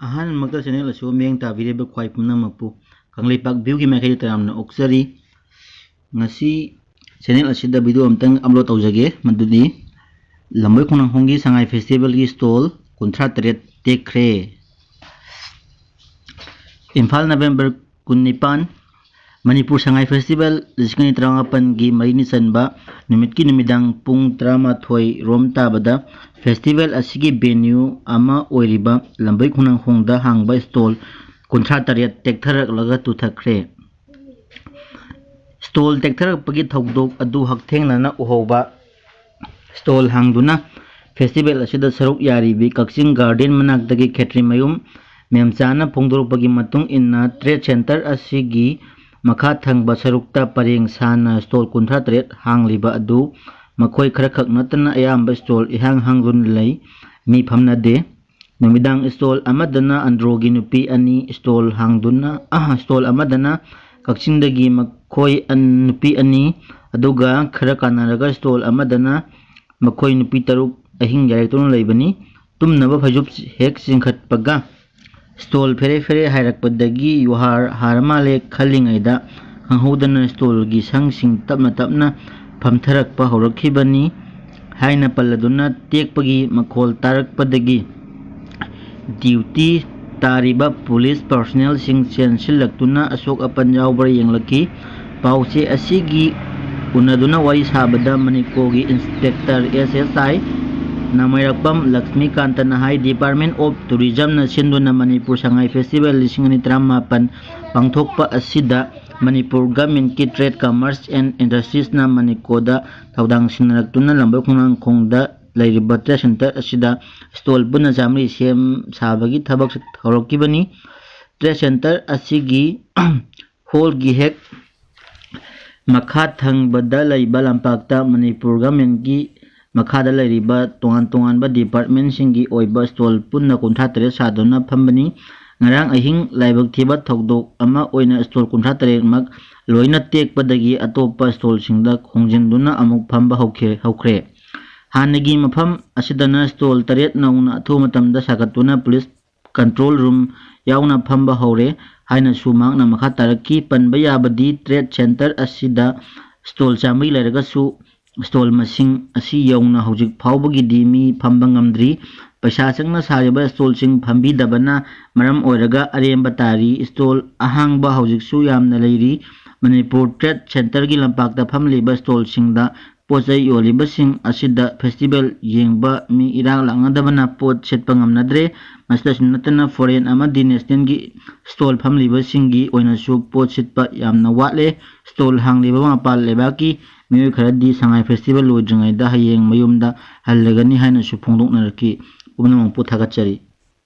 ꯑꯍꯥꯟꯕꯃꯛꯇ channel ꯑꯁꯤ ꯃꯤꯠꯌꯦꯡ ꯇꯥꯕꯤꯔꯤꯕ ꯈ꯭ꯋꯥꯏ ꯄꯨꯝꯅꯃꯛꯄꯨ ꯀꯪꯂꯩꯄꯥꯛ ꯚ꯭ꯌꯨꯒꯤ ꯃꯥꯏꯀꯩꯗ ꯇꯔꯥꯝꯅ ꯑꯣꯛꯆꯔꯤ꯫ ꯉꯁꯤ ꯆꯦꯅꯦꯜ ꯑꯁꯤꯗ ꯚꯤꯗꯤꯑꯣ ꯑꯃꯇꯪ ꯑꯞꯂꯣꯗ ꯇꯧꯖꯒꯦ, ꯃꯗꯨꯗꯤ ꯂꯝꯕꯣꯏ ꯈꯣꯡꯅꯥꯡꯈꯣꯡꯒꯤ ꯁꯉꯥꯏ ꯐꯦꯁꯇꯤꯚꯦꯜꯒꯤ stall 38 ꯇꯦꯛꯈ꯭ꯔꯦ꯫ Imphal November 19, Manipur Sangai festival 2018ꯒꯤ ꯃꯔꯤꯅꯤ ꯆꯟꯕ ꯅꯨꯃꯤꯠꯀꯤ ꯅꯨꯃꯤꯗꯥꯡ ꯄꯨꯡ 11 ꯔꯣꯝ ꯇꯥꯕꯗ ꯐꯦꯁꯇꯤꯚꯦꯜ ꯑꯁꯤꯒꯤ ꯚꯦꯟꯌꯨ ꯑꯃ ꯑꯣꯏꯔꯤꯕ ꯂꯝꯕꯣꯏ ꯈꯣꯡꯅꯥꯡꯈꯣꯡꯗ ꯍꯥꯡꯕ ꯁ꯭ꯇꯣꯜ 38 ꯇꯦꯛꯊꯔꯛꯂꯒ ꯇꯨꯊꯈ꯭ꯔꯦ꯫ ꯁ꯭ꯇꯣꯜ ꯇꯦꯛꯊꯔꯛꯄꯒꯤ ꯊꯧꯗꯣꯛ ꯑꯗꯨ ꯍꯛꯊꯦꯡꯅꯅ ꯎꯍꯧꯕ ꯁ꯭ꯇꯣꯜ ꯍꯥꯡꯗꯨꯅ ꯐꯦꯁꯇꯤꯚꯦꯜ ꯑꯁꯤꯗ ꯁꯔꯨꯛ ꯌꯥꯔꯤꯕꯤ ꯀꯛꯆꯤꯡ ꯒꯥꯔꯗꯦꯟ ꯃꯅꯥꯛꯇꯒꯤ ꯈꯦꯇ꯭ꯔꯤꯃꯌꯨꯝ ꯃꯦꯝꯆꯥꯅ ꯐꯣꯡꯗꯣꯔꯛꯄꯒꯤ ꯃꯇꯨꯡ ꯏꯟꯅ ꯇ꯭ꯔꯦꯗ ꯁꯦꯟꯇꯔ ꯑꯁꯤꯒꯤ ꯃꯈꯥ ꯊꯪꯕ ꯁꯔꯨꯛꯇ ꯄꯔꯦꯡ ꯁꯥꯟꯅ ꯁ꯭ꯇꯣꯜ 38 ꯍꯥꯡꯂꯤꯕ ꯑꯗꯨ ꯃꯈꯣꯏ ꯈꯔꯈꯛ ꯅꯠꯇꯅ ꯑꯌꯥꯝꯕ ꯁ꯭ꯇꯣꯜ ꯏꯍꯥꯡ ꯍꯥꯡꯗꯨꯅ ꯂꯩ, ꯃꯤ ꯐꯝꯅꯗꯦ꯫ ꯅꯨꯃꯤꯗꯥꯡ ꯁ꯭ꯇꯣꯜ ꯑꯃꯗꯅ ꯑꯟꯗ꯭ꯔꯣꯒꯤ ꯅꯨꯄꯤ ꯑꯅꯤ, ꯁ꯭ꯇꯣꯜ ꯑꯃꯗꯅ ꯀꯛꯆꯤꯡꯗꯒꯤ ꯃꯈꯣꯏ ꯅꯨꯄꯤ ꯑꯅꯤ, ꯑꯗꯨꯒ ꯈꯔ ꯀꯥꯟꯅꯔꯒ ꯁ꯭ꯇꯣꯜ ꯑꯃꯗꯅ ꯃꯈꯣꯏ ꯅꯨꯄꯤ 6 ꯑꯍꯤꯡ ꯌꯥꯔꯩꯇꯨꯅ ꯂꯩꯕꯅꯤ꯫ ꯇꯨꯝꯅꯕ ꯐꯩꯖꯨꯞ ꯍꯦꯛ ꯆꯤꯡꯈꯠꯄꯒ ꯁ꯭ꯇꯣꯜ ꯐꯦꯔꯦ ꯐꯦꯔꯦ ꯍꯥꯏꯔꯛꯄꯗꯒꯤ ꯌꯨꯍꯥꯔ ꯍꯥꯔ ꯃꯥꯜꯂꯦ ꯈꯜꯂꯤꯉꯩꯗ ꯈꯪꯍꯧꯗꯅ ꯁ꯭ꯇꯣꯜꯒꯤ ꯁꯪꯁꯤꯡ ꯇꯞꯅ ꯇꯞꯅ ꯐꯝꯊꯔꯛꯄ ꯍꯧꯔꯛꯈꯤꯕꯅꯤ ꯍꯥꯏꯅ ꯄꯜꯂꯗꯨꯅ ꯇꯦꯛꯄꯒꯤ ꯃꯈꯣꯜ ꯇꯥꯔꯛꯄꯗꯒꯤ ꯗ꯭ꯌꯨꯇꯤ ꯇꯥꯔꯤꯕ ꯄꯨꯂꯤꯁ ꯄꯔꯁꯣꯅꯦꯜꯁꯤꯡ ꯆꯦꯟꯁꯤꯜꯂꯛꯇꯨꯅ ꯑꯁꯣꯛ-ꯑꯄꯟ ꯌꯥꯎꯕ꯭ꯔꯥ ꯌꯦꯡꯂꯛꯈꯤ꯫ ꯄꯥꯎꯆꯦ ꯑꯁꯤꯒꯤ ꯎꯅꯗꯨꯅ ꯋꯥꯔꯤ ꯁꯥꯕꯗ ꯃꯅꯤꯀꯣꯒꯤ ꯏꯟꯁꯄꯦꯛꯇꯔ SSI ꯅꯥꯃꯩꯔꯥꯛꯄꯝ ꯂꯛꯁꯃꯤꯀꯥꯟꯇꯅ ꯍꯥꯏ ꯗꯤꯄꯥꯔꯠꯃꯦꯟꯠ ꯑꯣꯐ ꯇꯨꯔꯤꯖꯝꯅ ꯁꯤꯟꯗꯨꯅ ꯃꯅꯤꯄꯨꯔ ꯁꯉꯥꯏ ꯐꯦꯁꯇꯤꯚꯦꯜ 2018 ꯄꯥꯡꯊꯣꯛꯄ ꯑꯁꯤꯗ ꯃꯅꯤꯄꯨꯔ ꯒꯚꯔꯟꯃꯦꯟꯠꯀꯤ ꯇ꯭ꯔꯦꯗ, ꯀꯃꯔꯁ ꯑꯦꯟড ꯏꯟꯗꯁꯇ꯭ꯔꯤꯁꯅ ꯃꯅꯤꯀꯣꯗ ꯊꯧꯗꯥꯡ ꯁꯤꯟꯅꯔꯛꯇꯨꯅ ꯂꯝꯕꯣꯏ ꯈꯣꯡꯅꯥꯡꯈꯣꯡꯗ ꯂꯩꯔꯤꯕ ꯇ꯭ꯔꯦꯗ ꯁꯦꯟꯇꯔ ꯑꯁꯤꯗ ꯁ꯭ꯇꯣꯜ ꯄꯨꯟꯅ 100 ꯁꯦꯝ ꯁꯥꯕꯒꯤ ꯊꯕꯛ ꯍꯧꯔꯛꯈꯤꯕꯅꯤ꯫ ꯇ꯭ꯔꯦꯗ ꯁꯦꯟꯇꯔ ꯑꯁꯤꯒꯤ ꯍꯣꯜꯒꯤ ꯍꯦꯛ ꯃꯈꯥ ꯊꯪꯕꯗ ꯂꯩꯕ ꯂꯝꯄꯥꯛꯇ ꯃꯅꯤꯄꯨꯔ ꯒꯚꯔꯟꯃꯦꯟꯠꯀꯤ ꯃꯈꯥꯗ ꯂꯩꯔꯤꯕ ꯇꯣꯉꯥꯟ ꯇꯣꯉꯥꯟꯕ ꯗꯤꯄꯥꯔꯠꯃꯦꯟꯠꯁꯤꯡꯒꯤ ꯑꯣꯏꯕ ꯁ꯭ꯇꯣꯜ ꯄꯨꯟꯅ 38 ꯁꯥꯗꯨꯅ ꯐꯝꯕꯅꯤ꯫ ꯉꯔꯥꯡ ꯑꯍꯤꯡ ꯂꯥꯏꯕꯛ ꯊꯤꯕ ꯊꯧꯗꯣꯛ ꯑꯃ ꯑꯣꯏꯅ ꯁ꯭ꯇꯣꯜ 38ꯃꯛ ꯂꯣꯏꯅ ꯇꯦꯛꯄꯗꯒꯤ ꯑꯇꯣꯞꯄ ꯁ꯭ꯇꯣꯜꯁꯤꯡꯗ ꯍꯣꯡꯖꯤꯟꯗꯨꯅ ꯑꯃꯨꯛ ꯐꯝꯕ ꯍꯧꯈ꯭ꯔꯦ꯫ ꯍꯥꯟꯅꯒꯤ ꯃꯐꯝ ꯑꯁꯤꯗꯅ ꯁ꯭ꯇꯣꯜ 8 ꯅꯧꯅ ꯑꯊꯨꯕ ꯃꯇꯝꯗ ꯁꯥꯒꯠꯇꯨꯅ ꯄꯨꯂꯤꯁ ꯀꯟꯇ꯭ꯔꯣꯜ ꯔꯨꯝ ꯌꯥꯎꯅ ꯐꯝꯕ ꯍꯧꯔꯦ ꯍꯥꯏꯅꯁꯨ ꯃꯍꯥꯛꯅ ꯃꯈꯥ ꯇꯥꯔꯛꯈꯤ꯫ ꯄꯟꯕ ꯌꯥꯕꯗꯤ ꯇ꯭ꯔꯦꯗ ꯁꯦꯟꯇꯔ ꯑꯁꯤꯗ ꯁ꯭ꯇꯣꯜ 100 ꯂꯩꯔꯒꯁꯨ ꯁ꯭ꯇꯣꯜ ꯃꯁꯤꯡ ꯑꯁꯤ ꯌꯧꯅ ꯍꯧꯖꯤꯛ ꯐꯥꯎꯕꯒꯤꯗꯤ ꯃꯤ ꯐꯝꯕ ꯉꯝꯗ꯭ꯔꯤ꯫ ꯄꯩꯁꯥ ꯆꯪꯅ ꯁꯥꯔꯤꯕ ꯁ꯭ꯇꯣꯜꯁꯤꯡ ꯐꯝꯕꯤꯗꯕꯅ ꯃꯔꯝ ꯑꯣꯏꯔꯒ ꯑꯔꯦꯝꯕ ꯇꯥꯔꯤ꯫ ꯁ꯭ꯇꯣꯜ ꯑꯍꯥꯡꯕ ꯍꯧꯖꯤꯛꯁꯨ ꯌꯥꯝꯅ ꯂꯩꯔꯤ꯫ ꯃꯅꯤꯄꯨꯔ ꯇ꯭ꯔꯦꯗ ꯁꯦꯟꯇꯔꯒꯤ ꯂꯝꯄꯥꯛꯇ ꯐꯝꯂꯤꯕ ꯁ꯭ꯇꯣꯜꯁꯤꯡꯗ ꯄꯣꯠꯆꯩ ꯌꯣꯜꯂꯤꯕꯁꯤꯡ ꯑꯁꯤꯗ ꯐꯦꯁꯇꯤꯚꯦꯜ ꯌꯦꯡꯕ ꯃꯤ ꯏꯔꯥꯛ ꯂꯥꯛꯅꯗꯕꯅ ꯄꯣꯠ ꯁꯤꯠꯄ ꯉꯝꯅꯗ꯭ꯔꯦ꯫ ꯃꯁꯤꯗꯁꯨ ꯅꯠꯇꯅ ꯐꯣꯔꯦꯟ ꯑꯃꯗꯤ ꯅꯦꯁꯅꯦꯜꯒꯤ ꯁ꯭ꯇꯣꯜ ꯐꯝꯂꯤꯕꯁꯤꯡꯒꯤ ꯑꯣꯏꯅꯁꯨ ꯄꯣꯠ ꯁꯤꯠꯄ ꯌꯥꯝꯅ ꯋꯥꯠꯂꯦ꯫ ꯁ꯭ꯇꯣꯜ ꯍꯥꯡꯂꯤꯕ ꯃꯄꯥꯟ ꯂꯩꯕꯥꯛꯀꯤ ꯃꯤꯑꯣꯏ ꯈꯔꯗꯤ ꯁꯉꯥꯏ ꯐꯦꯁꯇꯤꯚꯦꯜ ꯂꯣꯏꯗ꯭ꯔꯤꯉꯩꯗ ꯍꯌꯦꯡ ꯃꯌꯨꯝꯗ ꯍꯜꯂꯒꯅꯤ ꯍꯥꯏꯅꯁꯨ ꯐꯣꯡꯗꯣꯛꯅꯔꯛꯈꯤ꯫ ꯄꯨꯝꯅꯃꯛꯄꯨ ꯊꯥꯒꯠꯆꯔꯤ꯫